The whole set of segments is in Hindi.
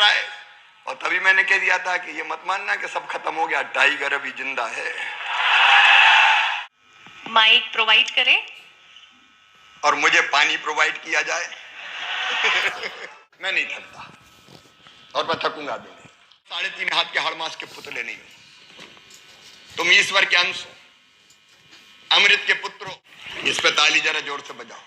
रहा है। और तभी मैंने कह दिया था कि ये मत मानना कि सब खत्म हो गया, टाइगर अभी जिंदा है। माइक प्रोवाइड करें और मुझे पानी प्रोवाइड किया जाए। मैं नहीं थकता और मैं थकूंगा भी नहीं। 3.5 हाथ के हड़मास के पुतले नहीं हो, तुम ईश्वर के अंश हो, अमृत के पुत्र हो। इस पे ताली जरा जोर से बजाओ।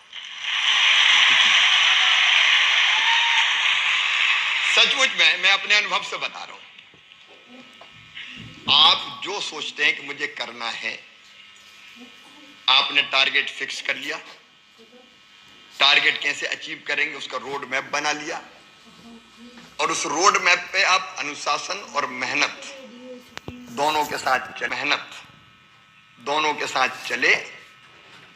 सचमुच में मैं अपने अनुभव से बता रहा हूं, आप जो सोचते हैं कि मुझे करना है, आपने टारगेट फिक्स कर लिया, टारगेट कैसे अचीव करेंगे उसका रोड मैप बना लिया, और उस रोड मैप पे आप अनुशासन और मेहनत दोनों के साथ चले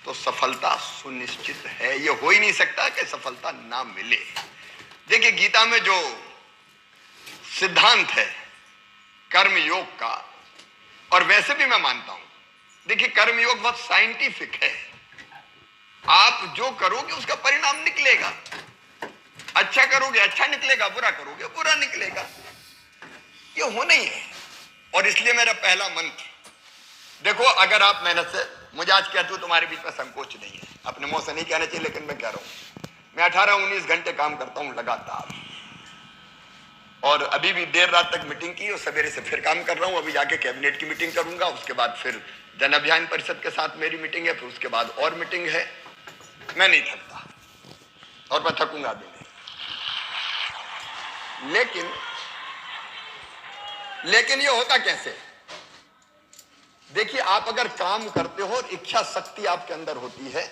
तो सफलता सुनिश्चित है। ये हो ही नहीं सकता कि सफलता ना मिले। देखिए, गीता में जो सिद्धांत है कर्म योग का, और वैसे भी मैं मानता हूं, देखिए कर्म योग बहुत साइंटिफिक है। आप जो करोगे उसका परिणाम निकलेगा। अच्छा करोगे अच्छा निकलेगा, बुरा करोगे बुरा निकलेगा। ये होना ही है। और इसलिए मेरा पहला मंत्र, देखो अगर आप मेहनत से, मुझे आज कहते हो तुम्हारे बीच में संकोच नहीं है, अपने मुंह से नहीं कहना चाहिए लेकिन मैं कह रहा हूं, मैं 18-19 घंटे काम करता हूं लगातार, और अभी भी देर रात तक मीटिंग की और सवेरे से फिर काम कर रहा हूं। अभी जाके कैबिनेट की मीटिंग करूंगा, उसके बाद फिर जन अभियान परिषद के साथ मेरी मीटिंग है, फिर उसके बाद और मीटिंग है। मैं नहीं थकता और मैं थकूंगा भी नहीं। लेकिन ये होता कैसे? देखिए, आप अगर काम करते हो और इच्छा शक्ति आपके अंदर होती है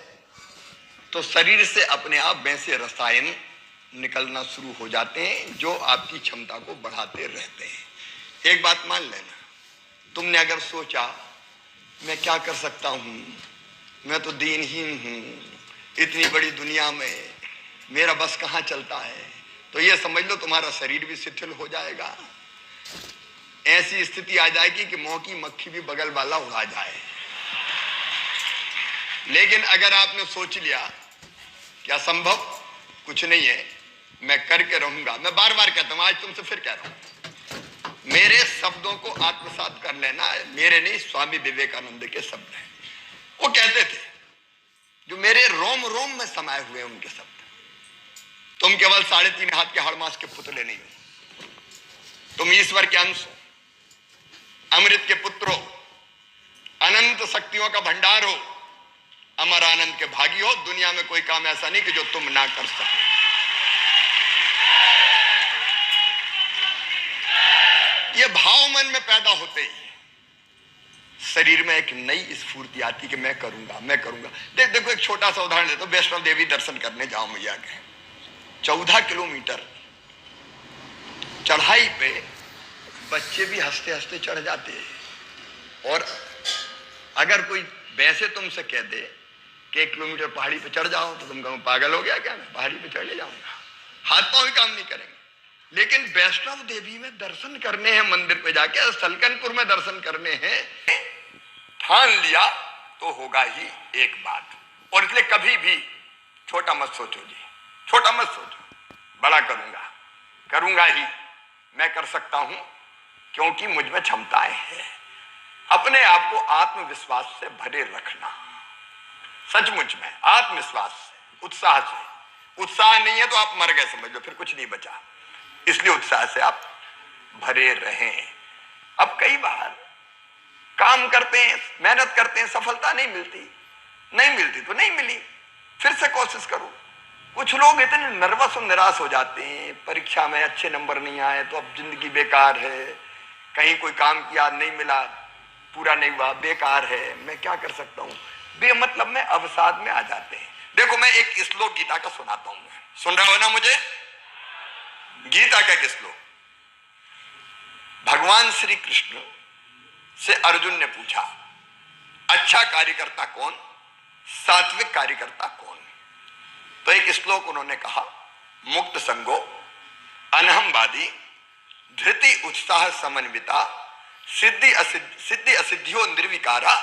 तो शरीर से अपने आप वैसे रसायन निकलना शुरू हो जाते हैं जो आपकी क्षमता को बढ़ाते रहते हैं। एक बात मान लेना, तुमने अगर सोचा मैं क्या कर सकता हूं, मैं तो दीनहीन हूं, इतनी बड़ी दुनिया में मेरा बस कहां चलता है, तो ये समझ लो तुम्हारा शरीर भी शिथिल हो जाएगा। ऐसी स्थिति आ जाएगी कि मोह की मक्खी भी बगल वाला उड़ा जाए। लेकिन अगर आपने सोच लिया कि असंभव कुछ नहीं है, मैं करके रहूंगा, मैं बार बार कहता हूं, आज तुमसे फिर कह रहा हूं, मेरे शब्दों को आत्मसात कर लेना। मेरे नहीं, स्वामी विवेकानंद के शब्द हैं। वो कहते थे, जो मेरे रोम रोम में समाये हुए उनके शब्द, तुम केवल 3.5 हाथ के हड़मास के पुतले नहीं हो, तुम ईश्वर के अंश हो, अमृत के पुत्र हो, अनंत शक्तियों का भंडार हो, अमर आनंद के भागी हो। दुनिया में कोई काम ऐसा नहीं कि जो तुम ना कर सको। ये भाव मन में पैदा होते ही शरीर में एक नई स्फूर्ति आती कि मैं करूंगा मैं करूंगा। देखो एक छोटा सा उदाहरण देता हूं। वैष्णव देवी दर्शन करने जाओ मैया के, 14 किलोमीटर चढ़ाई पे बच्चे भी हंसते हंसते चढ़ जाते हैं। और अगर कोई वैसे तुमसे कह दे कि 1 किलोमीटर पहाड़ी पे चढ़ जाओ तो तुम कहो पागल हो गया क्या, मैं पहाड़ी पे चढ़ ले जाऊंगा, हाथ पांव ही काम नहीं करेंगे। लेकिन वैष्णव देवी में दर्शन करने हैं, मंदिर पे जाके सलकनपुर में दर्शन करने हैं, ठान लिया तो होगा ही एक बात। और इसलिए कभी भी छोटा मत सोचो जी, छोटा मत सोचो, बड़ा करूंगा ही, मैं कर सकता हूं क्योंकि मुझ में क्षमताएं हैं। अपने आप को आत्मविश्वास से भरे रखना, सचमुच में आत्मविश्वास से, उत्साह से। उत्साह नहीं है तो आप मर गए समझ लो, फिर कुछ नहीं बचा। इसलिए उत्साह से आप भरे रहें। अब कई बार काम करते हैं, मेहनत करते हैं, सफलता नहीं मिलती तो नहीं मिली, फिर से कोशिश करो। कुछ लोग इतने नर्वस और निराश हो जाते हैं, परीक्षा में अच्छे नंबर नहीं आए तो अब जिंदगी बेकार है, कहीं कोई काम किया नहीं मिला, पूरा नहीं हुआ, बेकार है, मैं क्या कर सकता हूं, बेमतलब में अवसाद में आ जाते हैं। देखो मैं एक श्लोक गीता का सुनाता हूं, सुन रहा हो ना मुझे? गीता का एक श्लोक, भगवान श्री कृष्ण से अर्जुन ने पूछा, अच्छा कार्यकर्ता कौन, सात्विक कार्यकर्ता कौन? तो एक श्लोक उन्होंने कहा, मुक्त संगो अनहमवादी धृति उत्साह समन्विता सिद्धि असिद्धियो निर्विकारा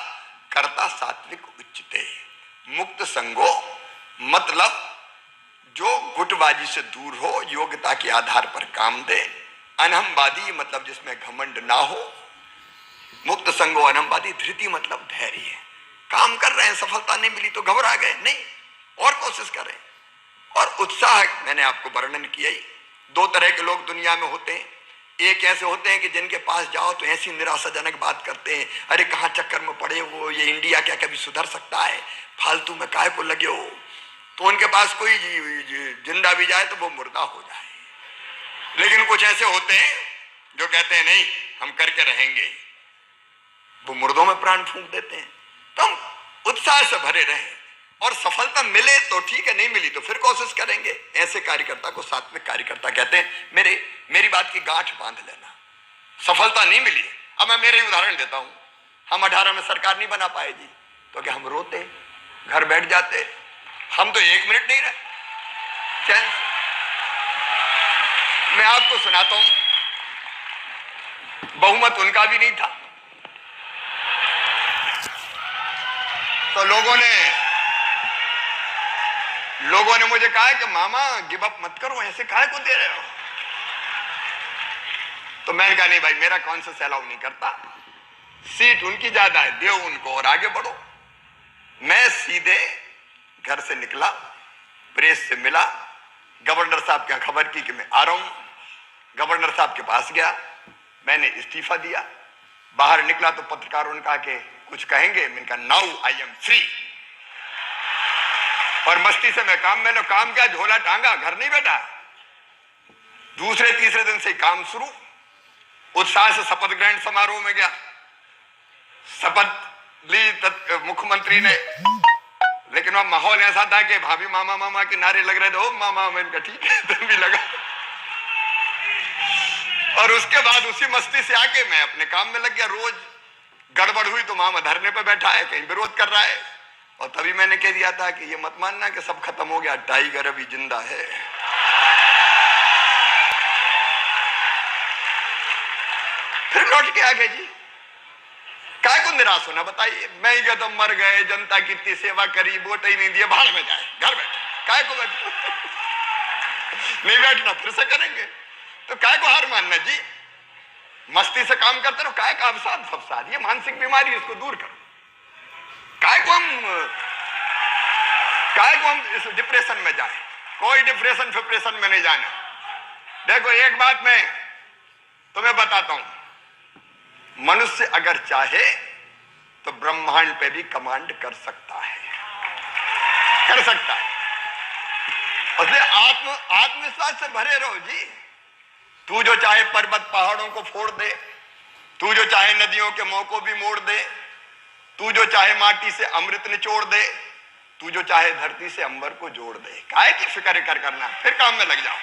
कर्ता सात्विक उच्चते। मुक्त संगो मतलब जो गुटबाजी से दूर हो, योग्यता के आधार पर काम दे, अनहमवादी मतलब जिसमें घमंड ना हो, मुक्त संगो अनहमवादी, धृति मतलब धैर्य। काम कर रहे हैं, सफलता नहीं मिली तो घबरा गए नहीं, और कोशिश करें। और उत्साह मैंने आपको वर्णन किया ही। दो तरह के लोग दुनिया में होते हैं। एक ऐसे होते हैं कि जिनके पास जाओ तो ऐसी निराशाजनक बात करते हैं, अरे कहाँ चक्कर में पड़े हो, ये इंडिया क्या कभी सुधर सकता है, फालतू में काहे को लगे हो। तो उनके पास कोई जिंदा भी जाए तो वो मुर्दा हो जाए। लेकिन कुछ ऐसे होते हैं जो कहते हैं नहीं हम करके रहेंगे, वो मुर्दों में प्राण फूंक देते हैं। तो हम उत्साह से भरे रहें, और सफलता मिले तो ठीक है, नहीं मिली तो फिर कोशिश करेंगे। ऐसे कार्यकर्ता को सात्विक कार्यकर्ता कहते हैं। मेरी बात की गांठ बांध लेना। सफलता नहीं मिली, अब मैं मेरे उदाहरण देता हूं। हम 18 में सरकार नहीं बना पाए जी, तो क्या हम रोते, घर बैठ जाते? हम तो 1 मिनट नहीं रहे चैन। मैं आपको सुनाता हूं, बहुमत उनका भी नहीं था, तो लोगों ने मुझे कहा कि मामा गिव अप मत करो, ऐसे काहे को दे रहे हो। तो मैंने कहा नहीं भाई, मेरा कॉन्शियस अलाउ नहीं करता, सीट उनकी ज्यादा है, दो उनको और आगे बढ़ो। मैं सीधे घर से निकला, प्रेस से मिला, गवर्नर साहब क्या खबर की कि मैं आ रहा हूं। गवर्नर साहब के पास गया, मैंने इस्तीफा दिया। बाहर निकला तो पत्रकारों ने कहा कि कुछ कहेंगे। मैंने कहा नाउ आई एम फ्री। और मस्ती से मैं काम में लो, काम क्या, झोला टांगा, घर नहीं बैठा। दूसरे तीसरे दिन से काम शुरू। उत्साह से शपथ ग्रहण समारोह में गया, शपथ ली मुख्यमंत्री ने। लेकिन वह माहौल ऐसा था कि भाभी मामा मामा के नारे लग रहे थे। ओ मामा, मैंने ठीक है, तुम भी लगा। और उसके बाद उसी मस्ती से आके मैं अपने काम में लग गया। रोज गड़बड़ हुई तो मामा धरने पे बैठा है, कहीं विरोध कर रहा है। और तभी मैंने कह दिया था कि ये मत मानना कि सब खत्म हो गया, टाइगर अभी जिंदा है। फिर लौट के आ गए जी। काय को निराश होना बताइए। मैं ही तो मर गए, जनता की इतनी सेवा करी, वोट ही नहीं दिए, भाड़ में जाए, घर बैठे, काय को बैठे। नहीं बैठना फिर से करेंगे, तो काय को हार मानना जी। मस्ती से काम करते रहो, काय का अवसाद, ये मानसिक बीमारी, इसको दूर करो। काय को हम इस डिप्रेशन में जाए, कोई डिप्रेशन में नहीं जाना। देखो एक बात मैं तुम्हें बताता हूं, मनुष्य अगर चाहे तो ब्रह्मांड पे भी कमांड कर सकता है, कर सकता है। इसलिए आत्मविश्वास से भरे रहो जी। तू जो चाहे पर्वत पहाड़ों को फोड़ दे, तू जो चाहे नदियों के मुंह को भी मोड़ दे, तू जो चाहे माटी से अमृत निचोड़ दे, तू जो चाहे धरती से अंबर को जोड़ दे। काहे की फिक्र करना, फिर काम में लग जाओ।